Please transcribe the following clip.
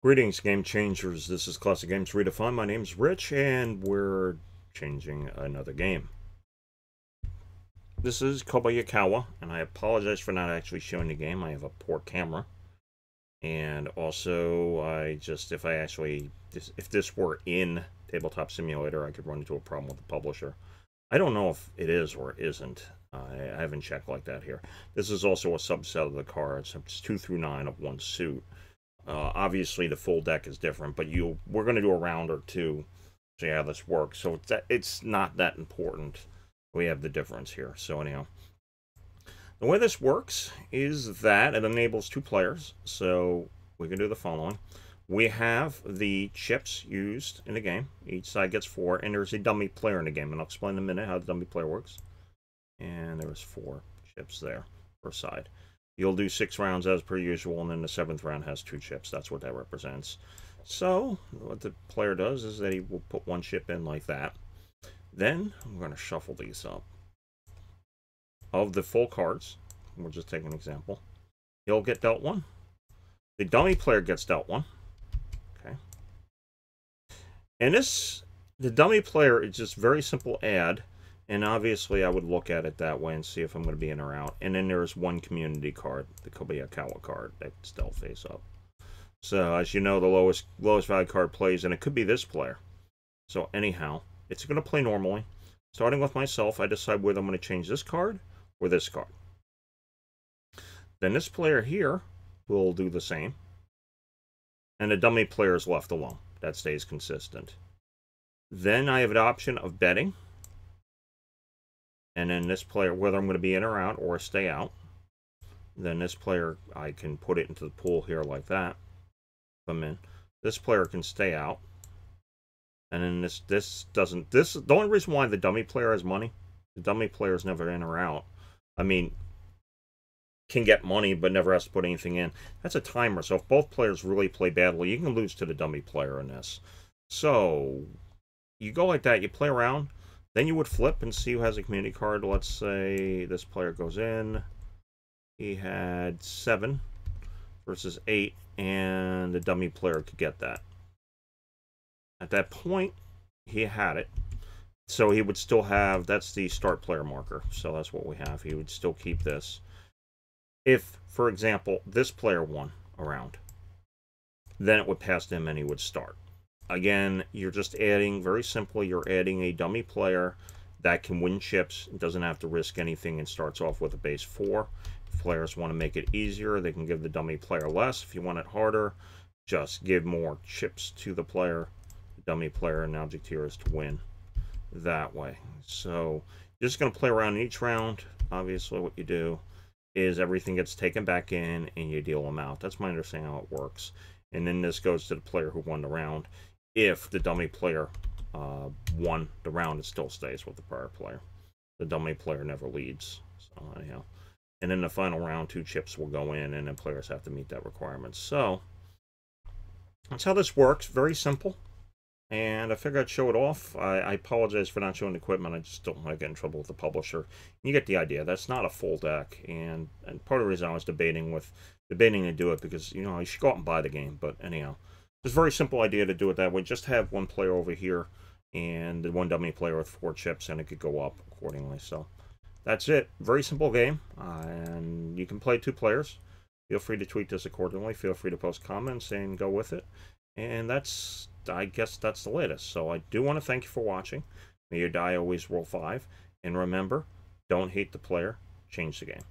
Greetings, game changers. This is Classic Games Redefined. My name's Rich, and we're changing another game. This is Kobayakawa, and I apologize for not actually showing the game. I have a poor camera, and also if this were in Tabletop Simulator, I could run into a problem with the publisher. I don't know if it is or it isn't. I haven't checked like that here. This is also a subset of the cards. It's 2 through 9 of one suit. Obviously, the full deck is different, but we're going to do a round or two to see how this works. So it's not that important. We have the difference here. So anyhow, the way this works is that it enables 2 players. So we can do the following. We have the chips used in the game. Each side gets 4, and there's a dummy player in the game. And I'll explain in a minute how the dummy player works. And there's 4 chips there per side. You'll do 6 rounds as per usual, and then the 7th round has 2 chips. That's what that represents. So, what the player does is that he will put 1 chip in like that. Then, I'm going to shuffle these up. Of the full cards, we'll just take an example. He'll get dealt 1. The dummy player gets dealt 1. Okay. And the dummy player is just very simple add. And obviously, I would look at it that way and see if I'm going to be in or out. And then there's 1 community card, the Kobayakawa card, that's dealt face up. So, as you know, the lowest value card plays, and it could be this player. So, anyhow, it's going to play normally. Starting with myself, I decide whether I'm going to change this card or this card. Then this player here will do the same. And the dummy player is left alone. That stays consistent. Then I have the option of betting. And then this player, whether I'm going to be in or out or stay out, then this player, I can put it into the pool here like that. If I'm in. This player can stay out. And then this doesn't, the only reason why the dummy player has money, the dummy player is never in or out. I mean, can get money but never has to put anything in. That's a timer, so if both players really play badly, you can lose to the dummy player in this. So, you go like that, you play around. Then you would flip and see who has a community card. Let's say this player goes in. He had 7 versus 8, and the dummy player could get that. At that point, he had it. So he would still have, that's the start player marker. So that's what we have. He would still keep this. If, for example, this player won a round, then it would pass to him and he would start. Again, you're just adding, very simply, you're adding a dummy player that can win chips. It doesn't have to risk anything and starts off with a base 4. If players want to make it easier, they can give the dummy player less. If you want it harder, just give more chips to the player. The dummy player, and the object here is to win that way. So, you're just going to play around in each round. Obviously, what you do is everything gets taken back in and you deal them out. That's my understanding how it works. And then this goes to the player who won the round. If the dummy player won the round, it still stays with the prior player. The dummy player never leads. So anyhow, and in the final round, 2 chips will go in, and then players have to meet that requirement. So that's how this works. Very simple. And I figured I'd show it off. I apologize for not showing the equipment. I just don't want to get in trouble with the publisher. You get the idea. That's not a full deck. And part of the reason I was debating to do it, because, you know, you should go out and buy the game. But anyhow, it's a very simple idea to do it that way. Just have 1 player over here and 1 dummy player with 4 chips, and it could go up accordingly. So that's it. Very simple game. And you can play 2 players. Feel free to tweet this accordingly. Feel free to post comments and go with it. And I guess that's the latest. So I do want to thank you for watching. May your die always roll 5. And remember, don't hate the player, change the game.